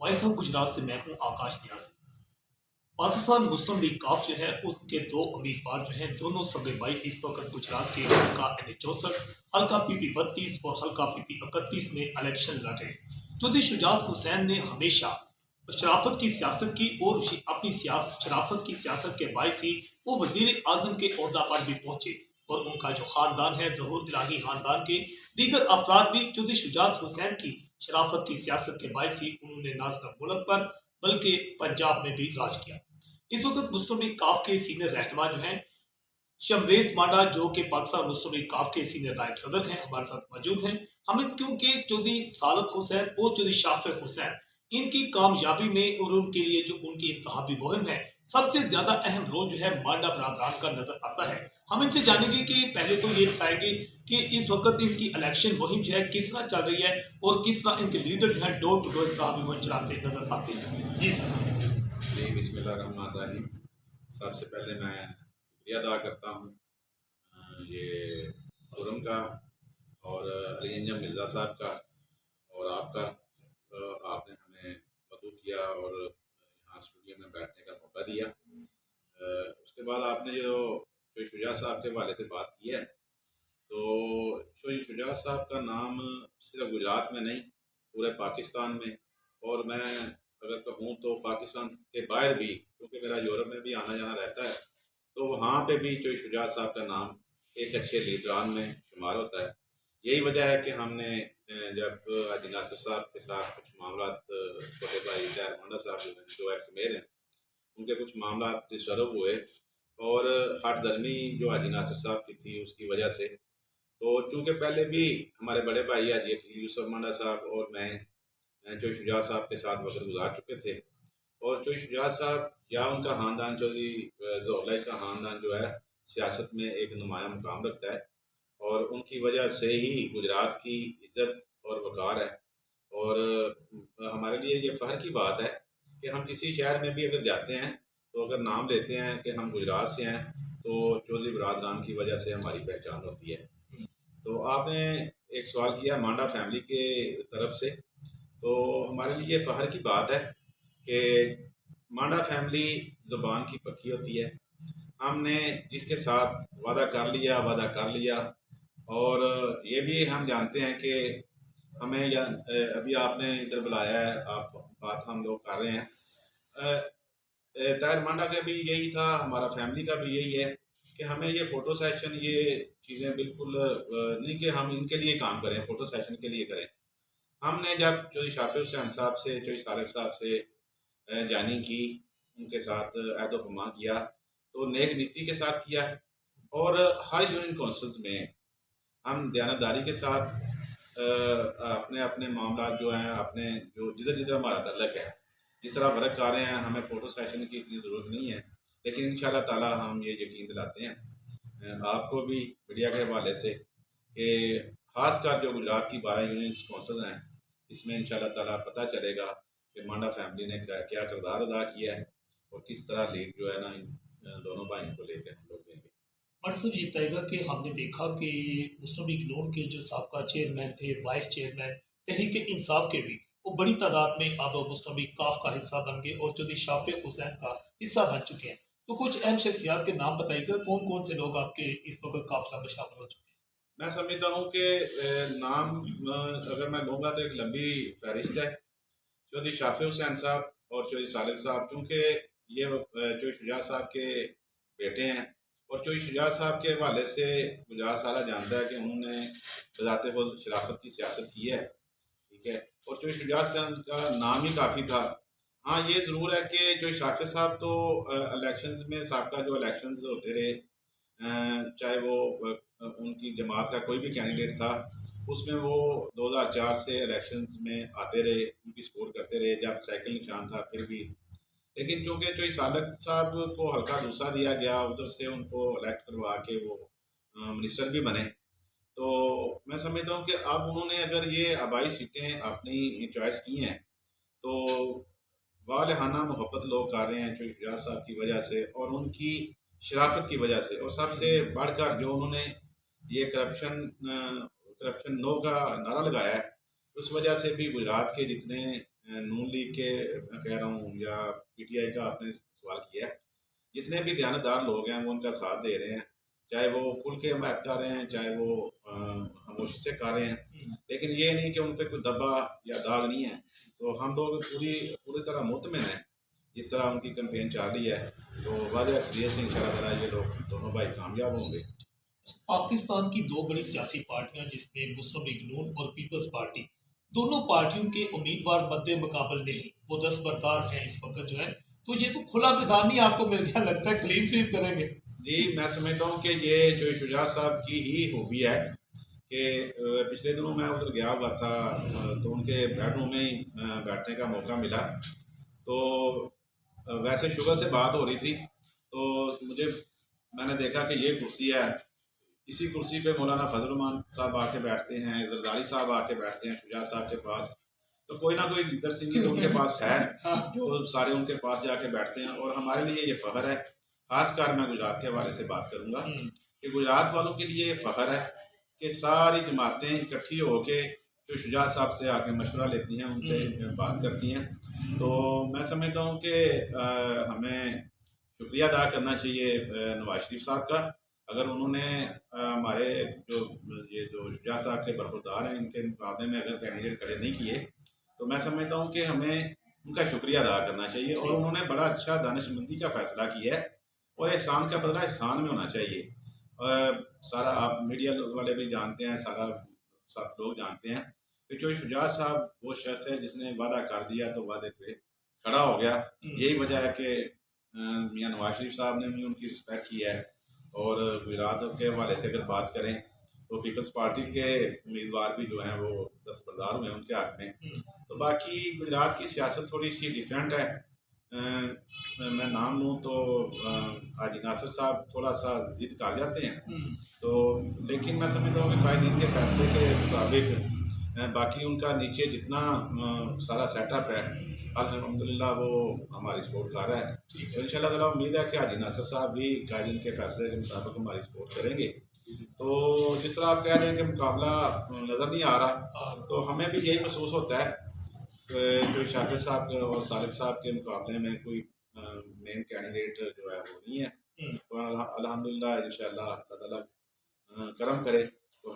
Voice of Gujarat से मैं हूं आकाश न्याज। पाकिस्तान मुस्लिम लीग काफ जो है उसके दो उम्मीदवार जो हैं दोनों सगे भाई इस वक्त गुजरात के हल्का NH 64 हल्का PP 32 और हल्का PP 31 में इलेक्शन लड़ रहे हैं। चौधरी शुजात हुसैन ने हमेशा शराफत की सियासत की और अपनी शराफत की सियासत के बायस ही वो वजीर आजम के ओहदा पर भी पहुंचे और उनका जो खानदान है ज़हूर इलाही खानदान के दीगर अफराद भी चौधरी शुजात हुसैन की शराफत की सियासत के बायस ही उन्होंने न सिर्फ मुल्क पर बल्कि पंजाब में भी राज किया। इस वक्त मुस्लिम लीग काफ के सीनियर रहनुमा जो हैं शमरेज मांडा जो कि पाकिस्तान मुस्लिम लीग काफ के सीनियर नायब सदर हैं हमारे साथ मौजूद हैं। हम क्योंकि चौधरी सालक हुसैन और चौधरी शाफिक हुसैन इनकी कामयाबी में और उनके लिए जो उनकी इंतखाबी मुहिम है सबसे ज्यादा अहम रोल जो है मांडा बरादरान का नजर आता है। हम इनसे जानेंगे कि पहले तो ये बताएंगे कि इस वक्त इनकी इलेक्शन मुहिम जो है किस तरह चल रही है और किस तरह इनके लीडर जो है डोर टू डोर इंतखाबी मुहिम चलाते नजर आते हैं। जी सर। जी बिस्मिल्लाहिर्रहमानिर्रहीम। सबसे पहले मैं शुक्रिया अदा करता हूँ ये खुरम का और अली अंजम मिर्ज़ा साहब का और आपका। आपने हमें मदऊ किया और यहाँ स्टूडियो में बैठने का मौका दिया। उसके बाद आपने जो शोई शुजा साहब के हवाले से बात की है, तो शोई शुजा साहब का नाम सिर्फ गुजरात में नहीं पूरे पाकिस्तान में, और मैं अगर कहूँ तो पाकिस्तान के बाहर भी, क्योंकि मेरा यूरोप में भी आना जाना रहता है, तो वहाँ पे भी शोई शुजा साहब का नाम एक अच्छे लीडरान में शुमार होता है। यही वजह है कि हमने जब हाजी नासिर साहब के साथ कुछ मामला, छोटे भाई जहर मांडा साहब जो एक्स मेयर हैं, उनके कुछ मामला डिस्टर्ब हुए और हट दर्मी जो हाजी नासिर साहब की थी उसकी वजह से, तो चूँकि पहले भी हमारे बड़े भाई हाजी यूसुफ मांडा साहब और मैं चौधरी शुजात साहब के साथ वक्त गुजार चुके थे, और चौधरी शुजात साहब या उनका ख़ानदान चौधरी ज़ोहलाई का ख़ानदान जो है सियासत में एक नुमाया मुकाम रखता है, और उनकी वजह से ही गुजरात की इज़्ज़त और वक़ार है। और हमारे लिए ये फ़ख्र की बात है कि हम किसी शहर में भी अगर जाते हैं तो अगर नाम लेते हैं कि हम गुजरात से हैं, तो चौधरी बरादरान की वजह से हमारी पहचान होती है। तो आपने एक सवाल किया मांडा फैमिली के तरफ से, तो हमारे लिए ये फ़ख्र की बात है कि मांडा फैमिली ज़ुबान की पक्की होती है। हमने जिसके साथ वादा कर लिया, और ये भी हम जानते हैं कि हमें या अभी आपने इधर बुलाया है, आप बात हम लोग कर रहे हैं। ताहिर मांडा का भी यही था, हमारा फैमिली का भी यही है कि हमें ये फ़ोटो सेशन, ये चीज़ें बिल्कुल नहीं कि हम इनके लिए काम करें, फ़ोटो सेशन के लिए करें। हमने जब चौधरी शाफिक हुसैन साहब से, चौधरी सालक साहब से जानी की, उनके साथ अहद वफ़ा किया, तो नेक नीति के साथ किया, और हर यूनियन कौंसल्स में हम दयानतदारी के साथ अपने अपने मामला जो हैं, अपने जो जिधर जिधर हमारा तल्लक है, जिस तरह वर्क कर रहे हैं, हमें फ़ोटो सेशन की इतनी ज़रूरत नहीं है, लेकिन इंशाअल्लाह ताला हम ये यकीन दिलाते हैं आपको भी मीडिया के हवाले से कि ख़ासकर जो गुजरात की 12 यूनियन कौंसल हैं, इसमें इंशाअल्लाह ताला पता चलेगा कि मांडा फैमिली ने क्या किरदार अदा किया है और किस तरह लीड जो है ना इन दोनों भाइयों को लेकर हम लोग देंगे। साहब ये बताएगा कि हमने देखा कि मुस्लिम लीग नून के जो साबका चेयरमैन थे, वाइस चेयरमैन तहरीक इंसाफ के भी वो बड़ी तादाद में अब मुस्लिम लीग काफ का हिस्सा बन गए और चौधरी शाफिक हुसैन का हिस्सा बन चुके हैं। तो कुछ अहम शख्सियात के नाम बताइएगा, कौन कौन से लोग आपके इस वक्त काफिला में शामिल हो चुके हैं। मैं समझता हूँ कि नाम अगर मैं लूँगा तो एक लंबी फहरिस्त है। चौधरी शाफिक हुसैन साहब और चौधरी सालिक साहब, चूँकि ये चौधरी शुजात साहब के बेटे हैं, और चौधरी शुजात साहब के हवाले से गुजरात सारा जानता है कि उन्होंने बज़ाते खुद शराफत की सियासत की है, ठीक है, और चौधरी शुजात साहब का नाम ही काफ़ी था। हाँ, ये ज़रूर है कि चौधरी शाफिक साहब तो इलेक्शंस में, साबका जो इलेक्शंस होते रहे, चाहे वो उनकी जमात का कोई भी कैंडिडेट था, उसमें वो 2004 से इलेक्शंस में आते रहे, उनकी सपोर्ट करते रहे, जब साइकिल निशान था फिर भी। लेकिन चूँकि चौधरी सालक साहब को हल्का दूसरा दिया गया, उधर से उनको इलेक्ट करवा के वो मिनिस्टर भी बने, तो मैं समझता हूँ कि अब उन्होंने अगर ये आबाई सीटें अपनी चॉइस की हैं, तो वालहाना मोहब्बत लोग कर रहे हैं चौधरी शुजात साहब की वजह से और उनकी शराफत की वजह से, और सबसे बढ़कर जो उन्होंने ये करप्शन नो का नारा लगाया है, उस वजह से भी गुजरात के जितने नून लीग के मैं कह रहा हूँ या पीटीआई का आपने सवाल किया है, जितने भी दयानतदार लोग हैं वो उनका साथ दे रहे हैं, चाहे वो खुल के हमायत कर रहे हैं, चाहे वो खामोशी से कर रहे हैं, लेकिन ये नहीं कि उन पर कोई दबा या दाग नहीं है। तो हम लोग पूरी तरह मुतमिन हैं जिस तरह उनकी कैंपेन चल रही है। तो वाज़ेह अक्सरियत से इंशाअल्लाह ये लोग दोनों भाई कामयाब होंगे। पाकिस्तान की दो बड़ी सियासी पार्टियां जिसमें मुस्लिम लीग नून और पीपल्स पार्टी, दोनों पार्टियों के उम्मीदवार मद्दे मुकाबल नहीं, वो दस्तबरदार हैं इस वक्त जो है। तो ये तो खुला मैदान ही आपको मिल गया, लगता है क्लीन स्वीप करेंगे। जी, मैं समझता हूँ कि ये जो शुजात साहब की ही खूबी है कि पिछले दिनों मैं उधर गया हुआ था, तो उनके बेडरूम में ही बैठने का मौका मिला। तो वैसे शुगर से बात हो रही थी, तो मैंने देखा कि ये कुर्सी है, इसी कुर्सी पे मौलाना फजल साहब आके बैठते हैं, जरदारी साहब आके बैठते हैं शुजात साहब के पास। तो कोई ना कोई लीडर सिंह तो उनके पास है जो सारे उनके पास जाके बैठते हैं। और हमारे लिए ये फ़ख्र है, खासकर मैं गुजरात के हवाले से बात करूँगा कि गुजरात वालों के लिए फ़ख्र है कि सारी जमातें इकट्ठी होके जो शुजात साहब से आके मशवरा लेती हैं, उनसे बात करती हैं। तो मैं समझता हूँ कि हमें शुक्रिया अदा करना चाहिए नवाज शरीफ साहब का। अगर उन्होंने हमारे जो शुजात साहब के बरखुरदार हैं, इनके मुकाबले में अगर कैंडिडेट खड़े नहीं किए, तो मैं समझता हूँ कि हमें उनका शुक्रिया अदा करना चाहिए। और उन्होंने बड़ा अच्छा दानिशमंदी का फ़ैसला किया है और एहसान का बदला एहसान में होना चाहिए। सारा आप मीडिया वाले भी जानते हैं, सब लोग जानते हैं कि जो शुजात साहब वो शख्स है जिसने वादा कर दिया तो वादे पे खड़ा हो गया। यही वजह है कि मियां नवाज शरीफ साहब ने भी उनकी रिस्पेक्ट की है। और गुजरात के हवाले से अगर बात करें तो पीपल्स पार्टी के उम्मीदवार भी जो हैं वो दस्तबरदार हुए हैं उनके हाथ में। तो बाकी गुजरात की सियासत थोड़ी सी डिफरेंट है। मैं नाम लूँ तो हाजी नासिर साहब थोड़ा सा ज़िद कर जाते हैं, तो लेकिन मैं समझता हूँ कि कायदीन के फैसले के मुताबिक बाकी उनका नीचे जितना सारा सेटअप है अल्हम्दुलिल्लाह वो हमारी सपोर्ट कर रहा है। तो इंशाल्लाह ताला उम्मीद है कि हाजी नासिर साहब भी कायदीन के फैसले के मुताबिक हमारी सपोर्ट करेंगे। तो जिस तरह आप कह रहे हैं कि मुकाबला नज़र नहीं आ रहा, तो हमें भी यही महसूस होता है जो शाकिर साहब और सालिक साहब के मुकाबले में कोई मेन कैंडिडेट जो है वो नहीं है। तो अल्हम्दुलिल्लाह इंशाल्लाह अल्लाह ताला करम करे तो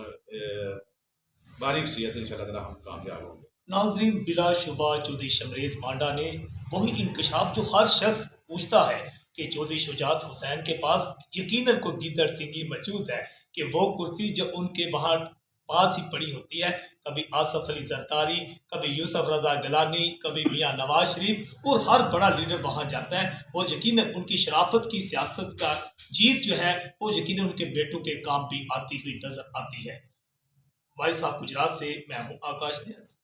बारीक सी से इंशाल्लाह ताला हम कामयाब होंगे। नाजरीन, बिलाशुबा चौधरी शमरेज मांडा ने वही इंकशाफ जो हर शख्स पूछता है कि चौधरी शुजात हुसैन के पास यकीनन कोई गिद्दड़ सिंगी मौजूद है कि वो कुर्सी जो उनके वहाँ पास ही पड़ी होती है। कभी आसफ अली जरदारी, कभी यूसुफ रजा गलानी, कभी मियाँ नवाज शरीफ, और हर बड़ा लीडर वहाँ जाता है। और यकीनन उनकी शराफत की सियासत का जीत जो है वो यकीनन उनके बेटों के काम भी आती हुई नजर आती है। वॉइस ऑफ गुजरात से मैं हूँ आकाश न्याज़।